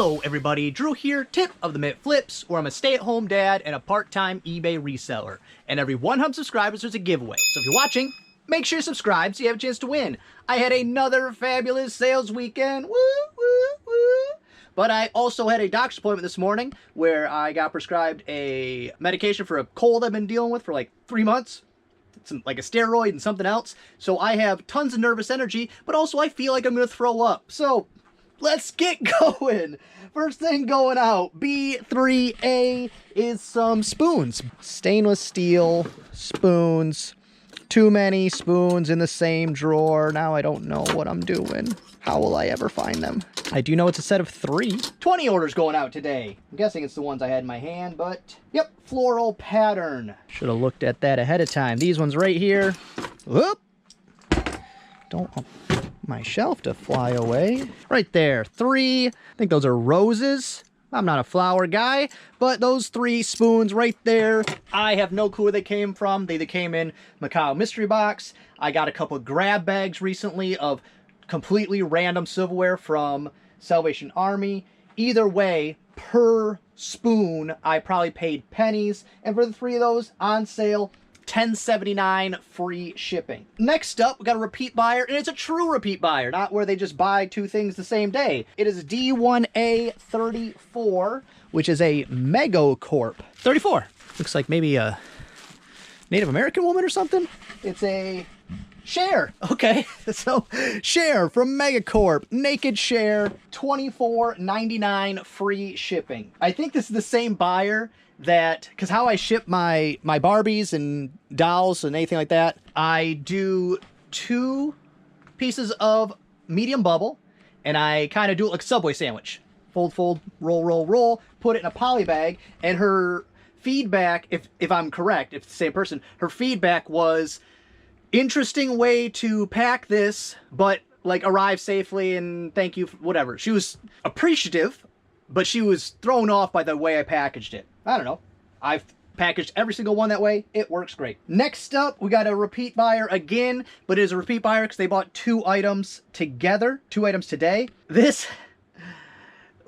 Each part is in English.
Hello everybody, Drew here, tip of the Mint Flips, where I'm a stay-at-home dad and a part-time eBay reseller. And every 100 subscribers there's a giveaway. So if you're watching, make sure you subscribe so you have a chance to win. I had another fabulous sales weekend, woo, woo, woo. But I also had a doctor's appointment this morning where I got prescribed a medication for a cold I've been dealing with for like 3 months. Like a steroid and something else. So I have tons of nervous energy, but also I feel like I'm going to throw up. So let's get going. First thing going out, B3A is some spoons. Stainless steel spoons. Too many spoons in the same drawer. Now I don't know what I'm doing. How will I ever find them? I do know it's a set of 3. 20 orders going out today. I'm guessing it's the ones I had in my hand, but yep, floral pattern. Should have looked at that ahead of time. These ones right here. Whoop. Don't want my shelf to fly away. Right there, 3. I think those are roses. I'm not a flower guy, but those 3 spoons right there, I have no clue where they came from. They either came in Macau mystery box. I got a couple of grab bags recently of completely random silverware from Salvation Army. Either way, per spoon, I probably paid pennies. And for the 3 of those, on sale, $10.79 free shipping. Next up, we got a repeat buyer, and it's a true repeat buyer, not where they just buy 2 things the same day. It is D1A34, which is a Megacorp. 34. Looks like maybe a Native American woman or something. It's a Share. Okay, so Share from Megacorp, naked Share, $24.99 free shipping. I think this is the same buyer that, because how I ship my Barbies and dolls and anything like that, I do 2 pieces of medium bubble, and I kind of do it like a Subway sandwich. Fold, fold, roll, roll, roll, put it in a poly bag, and her feedback, if I'm correct, if it's the same person, her feedback was, interesting way to pack this, but like arrive safely and thank you for whatever. She was appreciative, but she was thrown off by the way I packaged it. I don't know. I've packaged every single one that way. It works great. Next up, we got a repeat buyer again, but it is a repeat buyer because they bought 2 items together, 2 items today. This,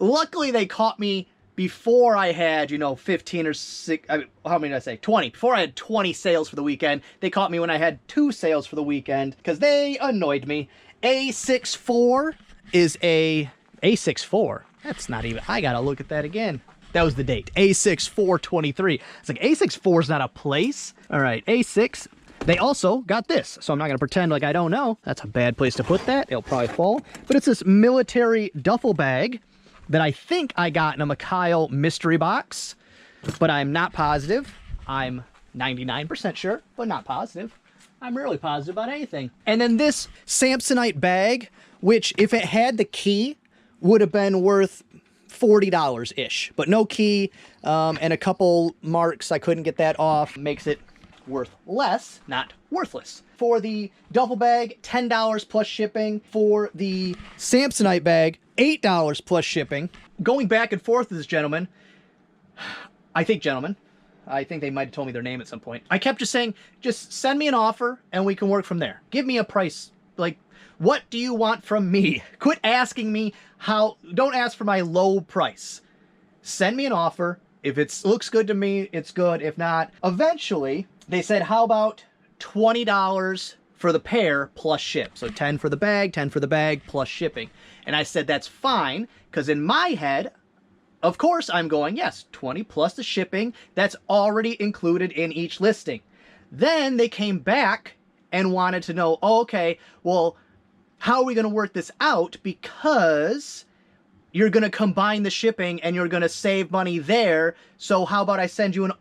luckily they caught me before I had, 15 or 6, how many did I say? 20. Before I had 20 sales for the weekend, they caught me when I had 2 sales for the weekend because they annoyed me. A64 is A64. That's not even, I gotta look at that again. That was the date, A6423. It's like, A64 is not a place. All right, A6. They also got this, so I'm not gonna pretend like I don't know. That's a bad place to put that. It'll probably fall. But it's this military duffel bag that I think I got in a Macau mystery box, but I'm not positive. I'm 99% sure, but not positive. I'm really positive about anything. And then this Samsonite bag, which if it had the key, would have been worth $40-ish, but no key, and a couple marks, I couldn't get that off, makes it worth less, not worthless. For the duffel bag, $10 plus shipping. For the Samsonite bag, $8 plus shipping. Going back and forth with this gentleman, I think they might have told me their name at some point. I kept just saying, just send me an offer and we can work from there. Give me a price. Like, what do you want from me? Quit asking me how, don't ask for my low price. Send me an offer. If it looks good to me, it's good. If not, eventually they said, how about $20 for the pair plus ship? So 10 for the bag, 10 for the bag plus shipping. And I said, that's fine, because in my head, of course I'm going, yes, 20 plus the shipping, that's already included in each listing. Then they came back and wanted to know, oh, okay, well, how are we going to work this out? Because you're going to combine the shipping and you're going to save money there. So how about I send you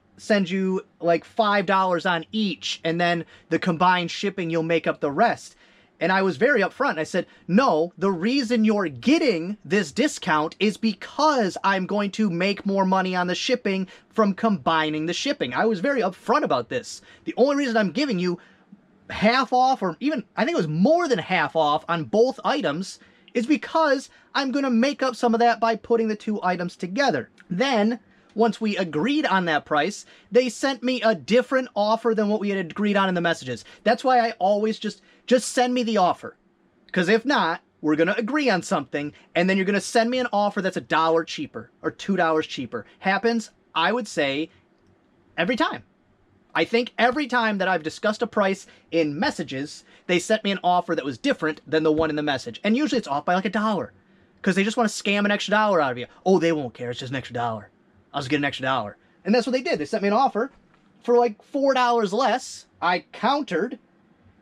like $5 on each, and then the combined shipping, you'll make up the rest. And I was very upfront. I said, no, the reason you're getting this discount is because I'm going to make more money on the shipping from combining the shipping. I was very upfront about this. The only reason I'm giving you half off, or even, I think it was more than half off on both items, is because I'm going to make up some of that by putting the 2 items together. Then, once we agreed on that price, they sent me a different offer than what we had agreed on in the messages. That's why I always just send me the offer. Because if not, we're going to agree on something, and then you're going to send me an offer that's $1 cheaper or $2 cheaper. Happens, I would say, every time. I think every time that I've discussed a price in messages, they sent me an offer that was different than the one in the message. And usually it's off by like $1. Because they just want to scam an extra $1 out of you. Oh, they won't care. It's just an extra $1. I'll just get an extra $1. And that's what they did. They sent me an offer for like $4 less. I countered.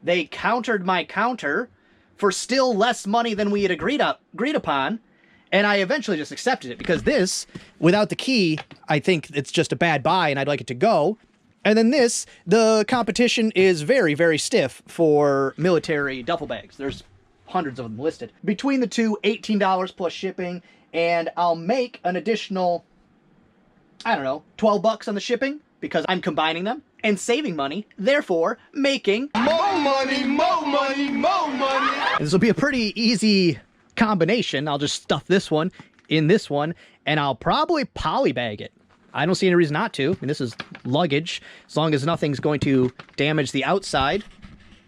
They countered my counter for still less money than we had agreed upon. And I eventually just accepted it because this, without the key, I think it's just a bad buy and I'd like it to go. And then this, the competition is very, very stiff for military duffel bags. There's hundreds of them listed. Between the two, $18 plus shipping, and I'll make an additional, I don't know, 12 bucks on the shipping because I'm combining them and saving money, therefore making more money, more money, more money. This will be a pretty easy combination. I'll just stuff this one in this one, and I'll probably poly bag it. I don't see any reason not to. I mean, this is luggage. As long as nothing's going to damage the outside,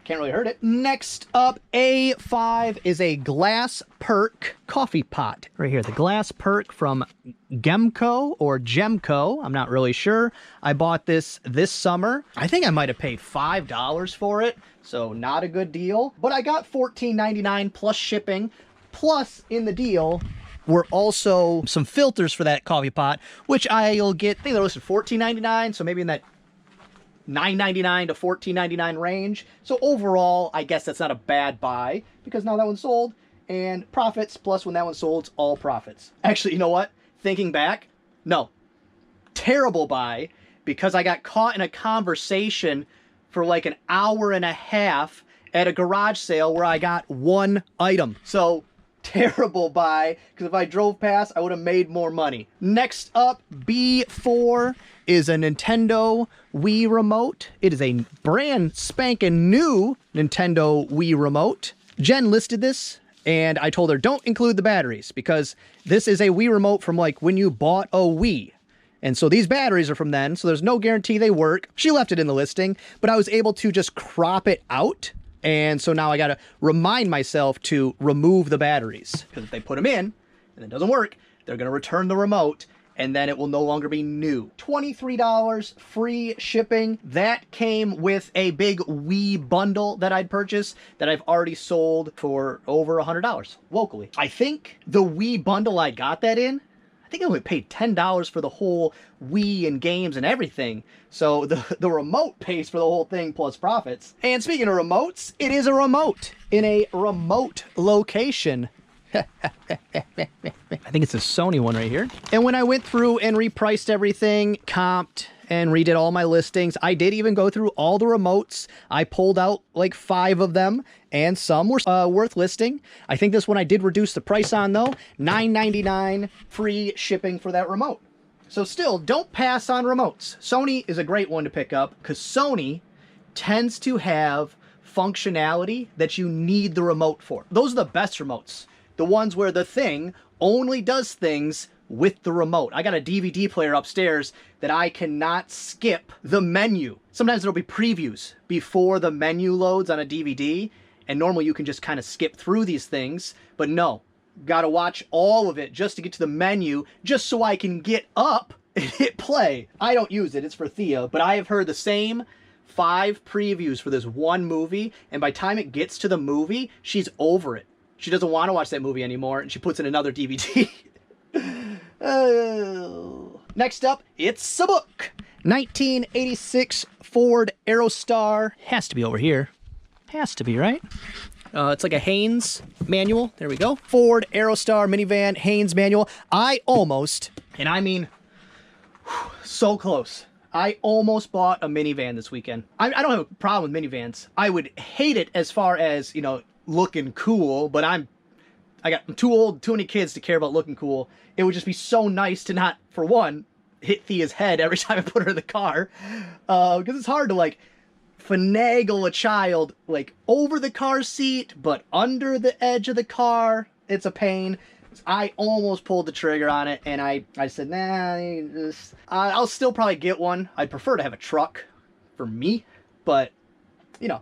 can't really hurt it. Next up, A5 is a glass perk coffee pot. Right here, the glass perk from Gemco or Gemco. I'm not really sure. I bought this summer. I think I might have paid $5 for it, so not a good deal. But I got $14.99 plus shipping, plus in the deal were also some filters for that coffee pot, which I'll get, I think they're listed $14.99, so maybe in that $9.99 to $14.99 range. So overall, I guess that's not a bad buy because now that one's sold and profits, plus when that one's sold, it's all profits. Actually, you know what? Thinking back, no. Terrible buy because I got caught in a conversation for like an hour and a half at a garage sale where I got one item. So terrible buy, because if I drove past, I would have made more money. Next up, B4 is a Nintendo Wii remote. It is a brand spanking new Nintendo Wii remote. Jen listed this, and I told her, don't include the batteries, because this is a Wii remote from like when you bought a Wii. And so these batteries are from then, so there's no guarantee they work. She left it in the listing, but I was able to just crop it out. And so now I got to remind myself to remove the batteries, because if they put them in and it doesn't work, they're going to return the remote and then it will no longer be new. $23 free shipping. That came with a big Wii bundle that I'd purchased that I've already sold for over $100 locally. I think the Wii bundle I got that in, I think I only paid $10 for the whole Wii and games and everything. So the remote pays for the whole thing plus profits. And speaking of remotes, it is a remote in a remote location. I think it's a Sony one right here. And when I went through and repriced everything, comped, and redid all my listings, I did even go through all the remotes. I pulled out like 5 of them, and some were worth listing. I think this one I did reduce the price on though. $9.99 free shipping for that remote. So still, don't pass on remotes. Sony is a great one to pick up because Sony tends to have functionality that you need the remote for. Those are the best remotes. The ones where the thing only does things with the remote. I got a DVD player upstairs that I cannot skip the menu. Sometimes there'll be previews before the menu loads on a DVD, and normally you can just kind of skip through these things, but no. Gotta watch all of it just to get to the menu, just so I can get up and hit play. I don't use it, it's for Thea, but I have heard the same 5 previews for this one movie, and by the time it gets to the movie, she's over it. She doesn't want to watch that movie anymore, and she puts in another DVD. Next up, it's a book. 1986 Ford Aerostar. Has to be over here. Has to be, right? It's like a Haynes manual. There we go. Ford Aerostar minivan Haynes manual. I almost, and I mean so close, I almost bought a minivan this weekend. I don't have a problem with minivans. I would hate it as far as, you know, looking cool, but I'm too old, too many kids to care about looking cool. It would just be so nice to not, for one, hit Thea's head every time I put her in the car, because it's hard to like finagle a child like over the car seat but under the edge of the car. It's a pain. I almost pulled the trigger on it, and I said, nah, I'll still probably get one. I'd prefer to have a truck for me, but you know,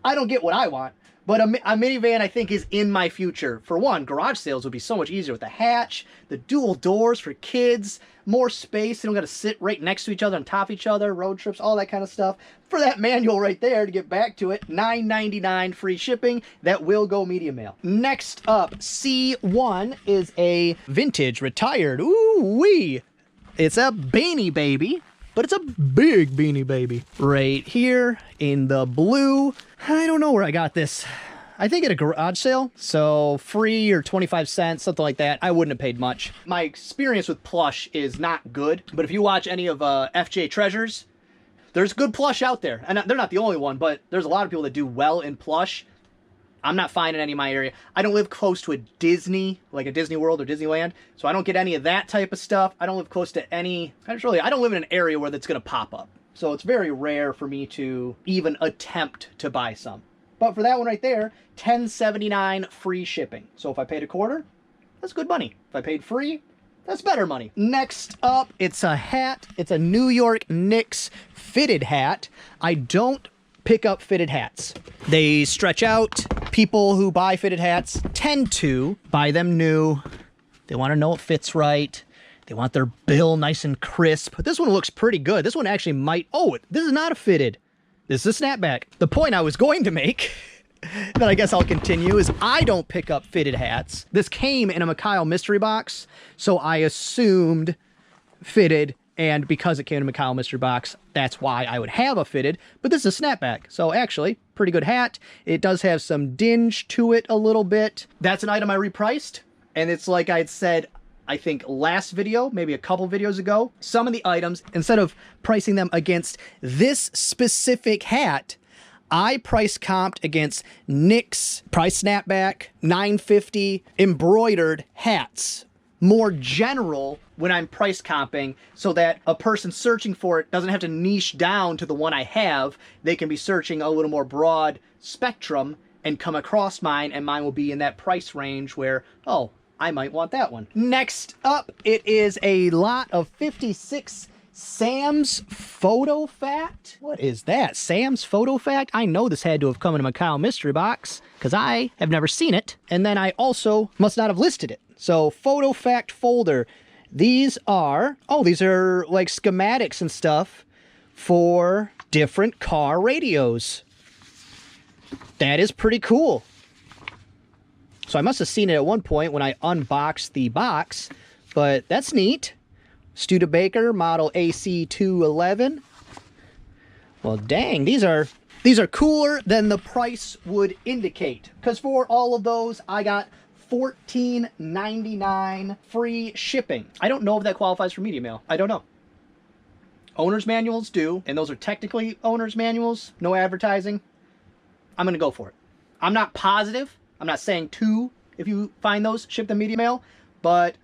I don't get what I want, But a minivan, I think, is in my future. For one, garage sales would be so much easier with the hatch, the dual doors for kids, more space. They don't got to sit right next to each other, on top of each other, road trips, all that kind of stuff. For that manual right there, to get back to it, $9.99 free shipping. That will go media mail. Next up, C1 is a vintage retired. Ooh-wee. It's a Beanie Baby. But it's a big Beanie Baby. Right here in the blue. I don't know where I got this. I think at a garage sale. So free or 25 cents, something like that. I wouldn't have paid much. My experience with plush is not good. But if you watch any of FJ Treasures, there's good plush out there. And they're not the only one, but there's a lot of people that do well in plush. I'm not finding any in my area. I don't live close to a Disney, like a Disney World or Disneyland, so I don't get any of that type of stuff. I don't live close to any, I don't live in an area where that's gonna pop up. So it's very rare for me to even attempt to buy some. But for that one right there, $10.79 free shipping. So if I paid a quarter, that's good money. If I paid free, that's better money. Next up, it's a hat. It's a New York NYX fitted hat. I don't pick up fitted hats. They stretch out. People who buy fitted hats tend to buy them new. They want to know it fits right. They want their bill nice and crisp. This one looks pretty good. This one actually might, oh, this is not a fitted. This is a snapback. The point I was going to make, that I guess I'll continue, is I don't pick up fitted hats. This came in a Mikhail mystery box, so I assumed fitted. And because it came in a Mikhail mystery box, that's why I would have a fitted. But this is a snapback. So actually, pretty good hat. It does have some dinge to it a little bit. That's an item I repriced. And it's like I'd said, I think last video, maybe a couple videos ago, some of the items, instead of pricing them against this specific hat, I price comped against NYX price snapback, $9.50 embroidered hats. More general when I'm price comping, so that a person searching for it doesn't have to niche down to the one I have. They can be searching a little more broad spectrum and come across mine, and mine will be in that price range where, oh, I might want that one. Next up, it is a lot of 56 Sam's Photo Fact. What is that? Sam's Photo Fact? I know this had to have come in a Mikhail mystery box because I have never seen it. And then I also must not have listed it. So Photo Fact folder. These are, oh, these are like schematics and stuff for different car radios. That is pretty cool. So I must have seen it at one point when I unboxed the box, but that's neat. Studebaker model AC211. Well, dang, these are cooler than the price would indicate. Because for all of those, I got $14.99 free shipping. I don't know if that qualifies for media mail. I don't know. Owner's manuals do, and those are technically owner's manuals. No advertising. I'm going to go for it. I'm not positive. I'm not saying to, if you find those, ship them media mail. But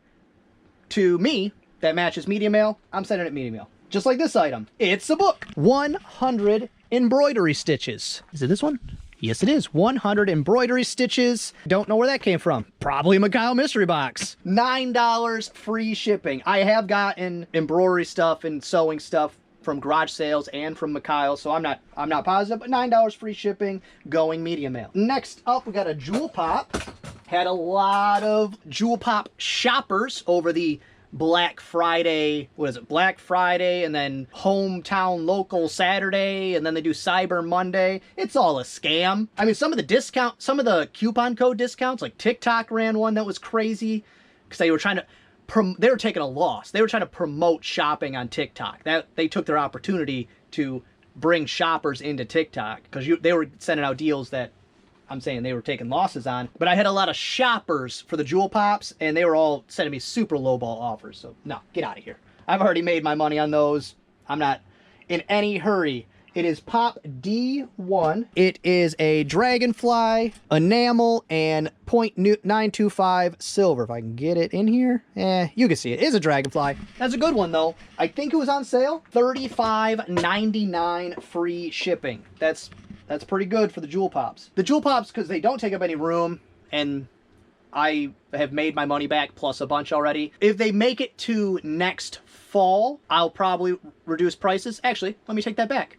to me, that matches media mail. I'm sending it media mail. Just like this item. It's a book. 100 embroidery stitches. Is it this one? Yes, it is. 100 embroidery stitches. Don't know where that came from. Probably a Mikhail mystery box. $9 free shipping. I have gotten embroidery stuff and sewing stuff from garage sales and from Mikhail, so I'm not positive, but $9 free shipping, going media mail. Next up, we got a Jewel Pop. Had a lot of Jewel Pop shoppers over the Black Friday, what is it, Black Friday, and then Hometown Local Saturday, and then they do Cyber Monday. It's all a scam. I mean, some of the coupon code discounts, like TikTok ran one that was crazy, because they were trying to, they were taking a loss. They were trying to promote shopping on TikTok. That they took their opportunity to bring shoppers into TikTok, because they were sending out deals that I'm saying they were taking losses on. But I had a lot of shoppers for the Jewel Pops, and they were all sending me super lowball offers. So no, get out of here. I've already made my money on those. I'm not in any hurry. It is Pop D1. It is a Dragonfly Enamel and .925 silver. If I can get it in here. You can see it. It is a Dragonfly. That's a good one, though. I think it was on sale. $35.99 free shipping. That's pretty good for the Jewel Pops. The Jewel Pops, because they don't take up any room, and I have made my money back plus a bunch already. If they make it to next fall, I'll probably reduce prices. Actually, let me take that back.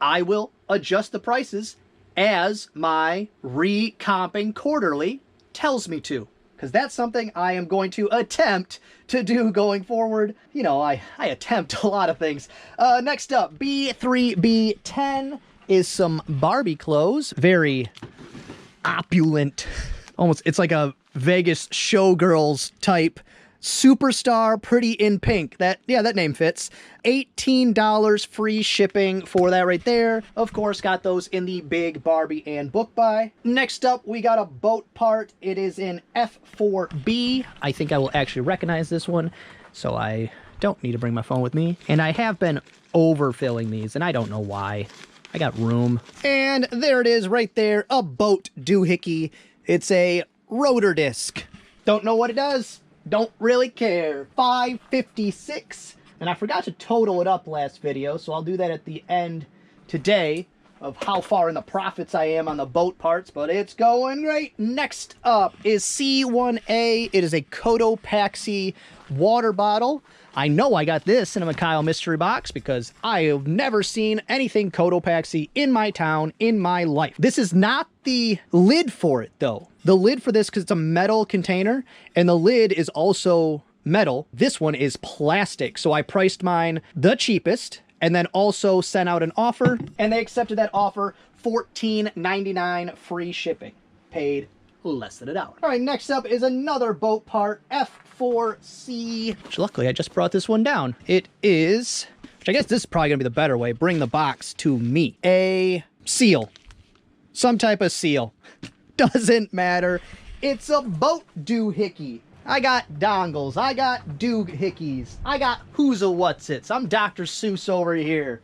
I will adjust the prices as my recomping quarterly tells me to. Because that's something I am going to attempt to do going forward. You know, I attempt a lot of things. Next up, B3B10 is some Barbie clothes. Very opulent. Almost, it's like a Vegas showgirls type. Superstar, pretty in pink. That name fits. $18 free shipping for that right there. Of course, got those in the big Barbie and book buy. Next up, we got a boat part. It is in F4B. I think I will actually recognize this one, so I don't need to bring my phone with me. And I have been overfilling these, and I don't know why. I got room. And there it is right there, a boat doohickey. It's a rotor disc. Don't know what it does. Don't really care. $5.56, and I forgot to total it up last video, so I'll do that at the end today of how far in the profits I am on the boat parts, but it's going great. Next up is C1A. It is a Cotopaxi water bottle. I know I got this in a Mikhail mystery box because I have never seen anything Cotopaxi in my town in my life. This is not the lid for it though. The lid for this, because it's a metal container and the lid is also metal. This one is plastic. So I priced mine the cheapest and then also sent out an offer, and they accepted that offer. $14.99 free shipping. Paid less than $1. All right, next up is another boat part, F4C. Which luckily I just brought this one down. It is, which I guess this is probably gonna be the better way, bring the box to me. A seal. Some type of seal. Doesn't matter. It's a boat doohickey. I got dongles. I got doohickeys. I got who's a what's it's. I'm Dr. Seuss over here.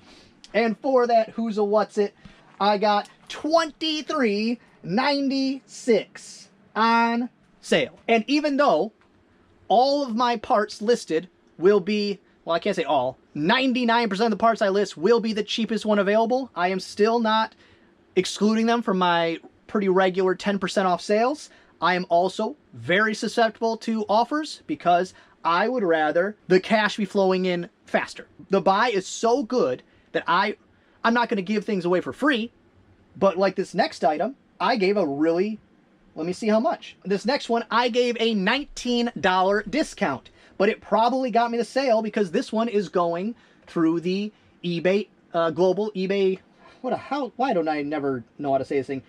And for that who's a what's it, I got $23.96 on sale. And even though all of my parts listed will be, well, I can't say all, 99% of the parts I list will be the cheapest one available, I am still not excluding them from my pretty regular 10% off sales. I am also very susceptible to offers because I would rather the cash be flowing in faster. The buy is so good that I'm not going to give things away for free, but like this next item, I gave a really, let me see how much. This next one, I gave a $19 discount, but it probably got me the sale because this one is going through the eBay, global eBay, why don't I never know how to say this thing?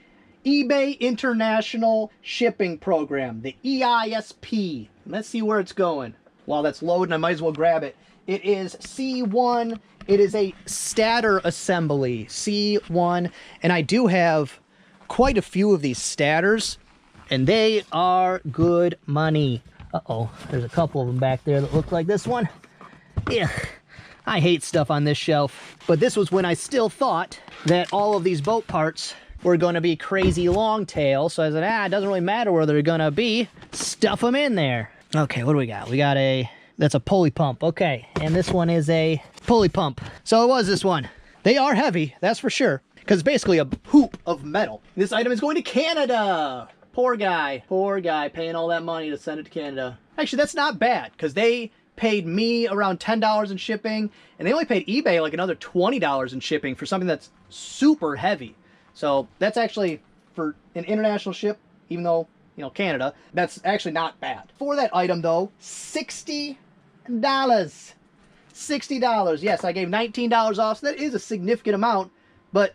eBay International Shipping Program, the EISP. Let's see where it's going. While that's loading, I might as well grab it. It is C1. It is a stator assembly, C1. And I do have quite a few of these stators, and they are good money. Uh-oh, there's a couple of them back there that look like this one. Yeah, I hate stuff on this shelf. But this was when I still thought that all of these boat parts were going to be crazy long tail. So I said, it doesn't really matter where they're going to be. Stuff them in there. Okay, what do we got? We got that's a pulley pump. Okay, and this one is a pulley pump. So it was this one. They are heavy, that's for sure, because it's basically a hoop of metal. This item is going to Canada. Poor guy paying all that money to send it to Canada. Actually, that's not bad, because they paid me around $10 in shipping, and they only paid eBay like another $20 in shipping for something that's super heavy. So that's actually, for an international ship, even though, you know, Canada, that's actually not bad. For that item though, $60. $60. Yes, I gave $19 off, so that is a significant amount, but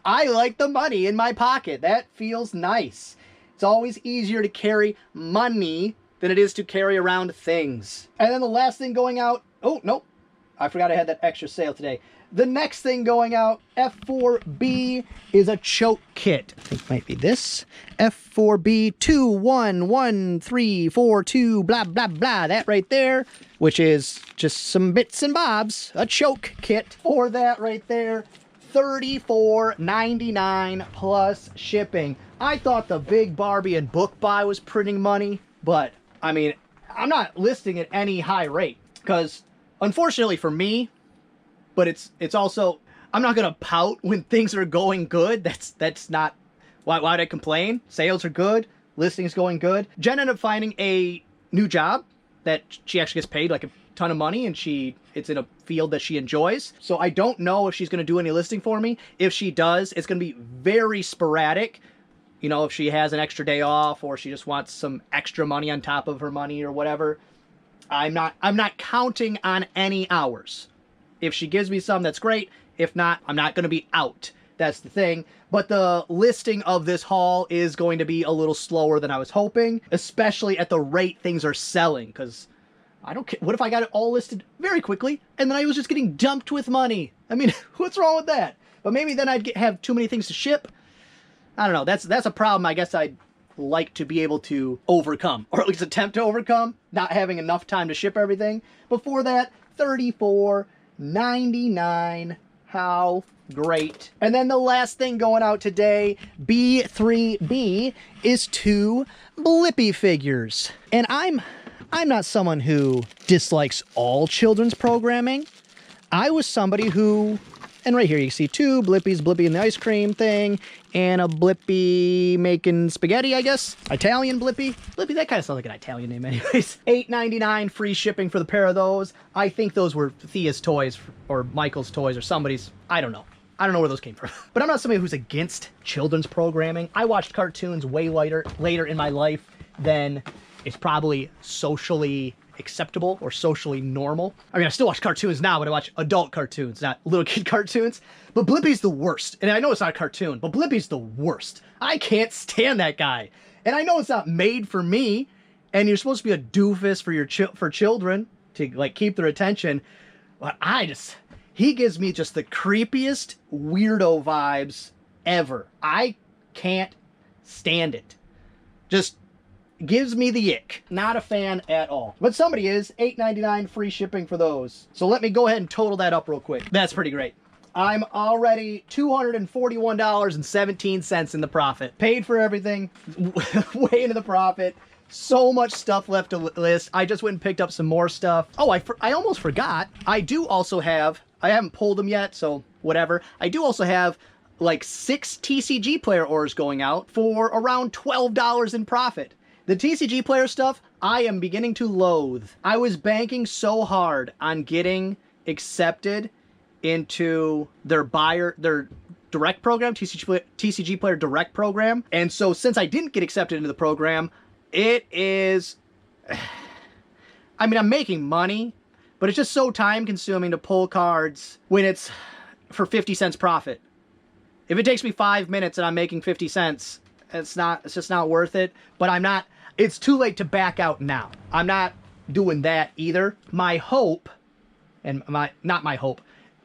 I like the money in my pocket. That feels nice. It's always easier to carry money than it is to carry around things. And then the last thing going out, oh, nope, I forgot I had that extra sale today. The next thing going out, F4B, is a choke kit. I think it might be this. F4B 211342 blah, blah, blah. That right there, which is just some bits and bobs. A choke kit for that right there. $34.99 plus shipping. I thought the big Barbie and book buy was printing money, but I mean, I'm not listing at any high rate because unfortunately for me, but it's also, I'm not gonna pout when things are going good. That's not, why would I complain? Sales are good, listings going good. Jen ended up finding a new job that she actually gets paid like ton of money and it's in a field that she enjoys. So I don't know if she's going to do any listing for me. If she does, it's going to be very sporadic. You know, if she has an extra day off or she just wants some extra money on top of her money or whatever. I'm not counting on any hours. If she gives me some, that's great. If not, I'm not going to be out. That's the thing. But the listing of this haul is going to be a little slower than I was hoping, especially at the rate things are selling, because I don't care. What if I got it all listed very quickly and then I was just getting dumped with money? I mean, what's wrong with that? But maybe then I'd have too many things to ship. I don't know. That's a problem I guess I'd like to be able to overcome, or at least attempt to overcome, not having enough time to ship everything. Before that, $34.99. How great. And then the last thing going out today, B3B, is 2 Blippi figures. And I'm not someone who dislikes all children's programming. I was somebody who, and right here you can see 2 Blippies, Blippi in the ice cream thing, and a Blippi making spaghetti, I guess. Italian Blippi. Blippi, that kind of sounds like an Italian name anyways. $8.99 free shipping for the pair of those. I think those were Thea's toys or Michael's toys or somebody's. I don't know. I don't know where those came from. But I'm not somebody who's against children's programming. I watched cartoons way later in my life than is probably socially acceptable or socially normal. I mean, I still watch cartoons now, but I watch adult cartoons, not little kid cartoons. But Blippi's the worst. And I know it's not a cartoon, but Blippi's the worst. I can't stand that guy. And I know it's not made for me, and you're supposed to be a doofus for children to like keep their attention. But he gives me just the creepiest weirdo vibes ever. I can't stand it. Just gives me the ick. Not a fan at all. But somebody is. $8.99 free shipping for those. So let me go ahead and total that up real quick. That's pretty great. I'm already $241.17 in the profit. Paid for everything. Way into the profit. So much stuff left to list. I just went and picked up some more stuff. Oh, I almost forgot. I do also have, I haven't pulled them yet, so whatever. I do also have like 6 TCG player orders going out for around $12 in profit. The TCG player stuff, I am beginning to loathe. I was banking so hard on getting accepted into their direct program, TCG player direct program. And so since I didn't get accepted into the program, it is, I mean, I'm making money, but it's just so time consuming to pull cards when it's for 50 cents profit. If it takes me 5 minutes and I'm making 50 cents, it's just not worth it. But it's too late to back out now. I'm not doing that either. My hope, and not my hope,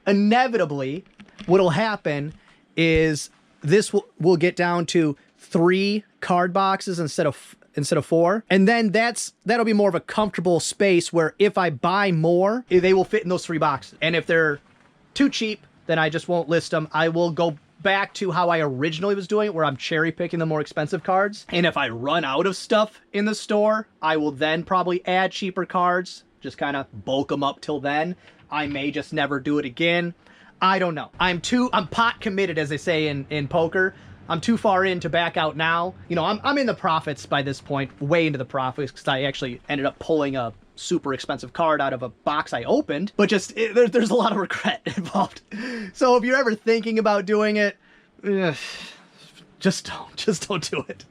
inevitably what'll happen is this will get down to 3 card boxes instead of 4. And then that'll be more of a comfortable space where if I buy more, they will fit in those 3 boxes. And if they're too cheap, then I just won't list them. I will go back to how I originally was doing it, where I'm cherry picking the more expensive cards. And if I run out of stuff in the store, I will then probably add cheaper cards, just kind of bulk them up till then. I may just never do it again. I don't know. I'm pot committed, as they say in poker. I'm too far in to back out now. You know, I'm in the profits by this point, way into the profits, because I actually ended up pulling a super expensive card out of a box I opened, but there's a lot of regret involved. So if you're ever thinking about doing it, just don't do it.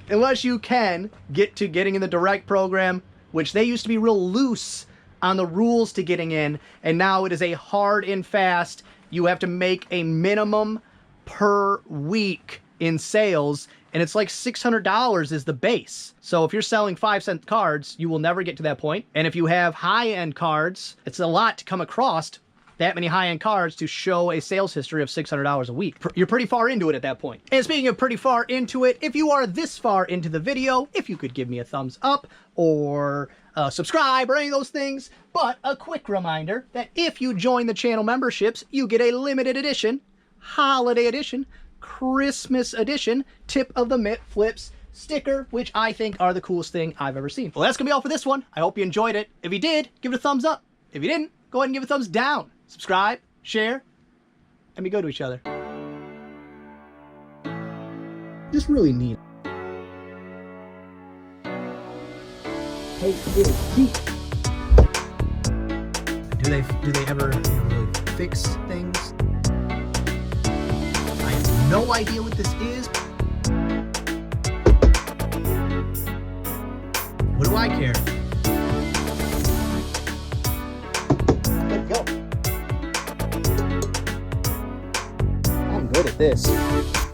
Unless you can get to getting in the direct program, which they used to be real loose on the rules to getting in, and now it is a hard and fast. You have to make a minimum per week in sales, and it's like $600 is the base. So if you're selling 5-cent cards, you will never get to that point. And if you have high-end cards, it's a lot to come across that many high-end cards to show a sales history of $600 a week. You're pretty far into it at that point. And speaking of pretty far into it, if you are this far into the video, if you could give me a thumbs up or subscribe or any of those things. But a quick reminder that if you join the channel memberships, you get a limited edition, holiday edition, Christmas edition, Tip of the Mitt Flips sticker, which I think are the coolest thing I've ever seen. Well, that's gonna be all for this one. I hope you enjoyed it. If you did, give it a thumbs up. If you didn't, go ahead and give it a thumbs down. Subscribe, share, and be good to each other. Just really neat. Hey, little geek. Do they ever really fix things? I have no idea what this is. What do I care? Let's go. I'm good at this.